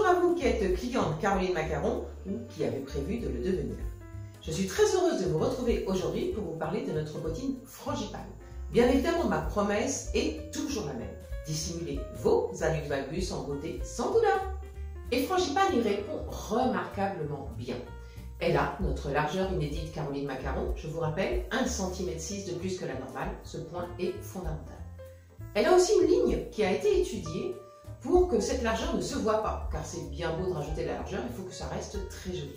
Bonjour à vous qui êtes client de Caroline Macaron ou qui avez prévu de le devenir. Je suis très heureuse de vous retrouver aujourd'hui pour vous parler de notre bottine Frangipane. Bien évidemment, ma promesse est toujours la même, dissimuler vos anus valgus en beauté sans douleur. Et Frangipane y répond remarquablement bien. Elle a notre largeur inédite Caroline Macaron, je vous rappelle, 1,6 cm de plus que la normale, ce point est fondamental. Elle a aussi une ligne qui a été étudiée pour que cette largeur ne se voit pas, car c'est bien beau de rajouter de la largeur, il faut que ça reste très joli.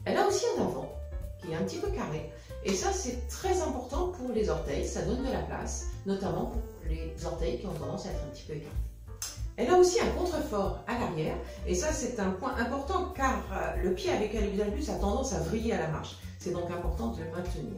Elle a aussi un avant qui est un petit peu carré, et ça c'est très important pour les orteils, ça donne de la place, notamment pour les orteils qui ont tendance à être un petit peu écartés. Elle a aussi un contrefort à l'arrière, et ça c'est un point important car le pied avec anus valgus a tendance à vriller à la marche, c'est donc important de le maintenir.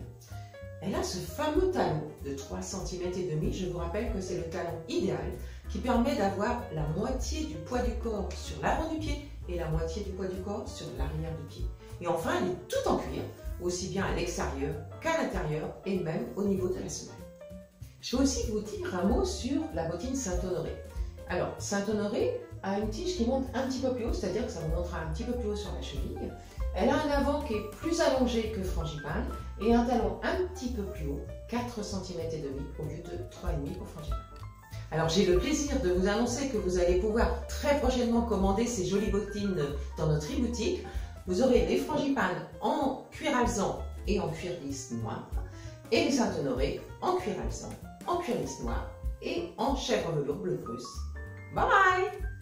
Elle a ce fameux talon de 3,5 cm, je vous rappelle que c'est le talon idéal qui permet d'avoir la moitié du poids du corps sur l'avant du pied et la moitié du poids du corps sur l'arrière du pied. Et enfin, elle est tout en cuir, aussi bien à l'extérieur qu'à l'intérieur et même au niveau de la semelle. Je vais aussi vous dire un mot sur la bottine Saint-Honoré. Alors, Saint-Honoré a une tige qui monte un petit peu plus haut, c'est-à-dire que ça montera un petit peu plus haut sur la cheville. Elle a un avant qui est plus allongé que Frangipane et un talon un petit peu plus haut, 4,5 cm au lieu de 3,5 pour Frangipane. Alors j'ai le plaisir de vous annoncer que vous allez pouvoir très prochainement commander ces jolies bottines dans notre e-boutique. Vous aurez les Frangipanes en cuir alezan et en cuir lisse noir et les Saint-Honoré en cuir alezan, en cuir lisse noir et en chèvre velours bleu prusse. Bye bye!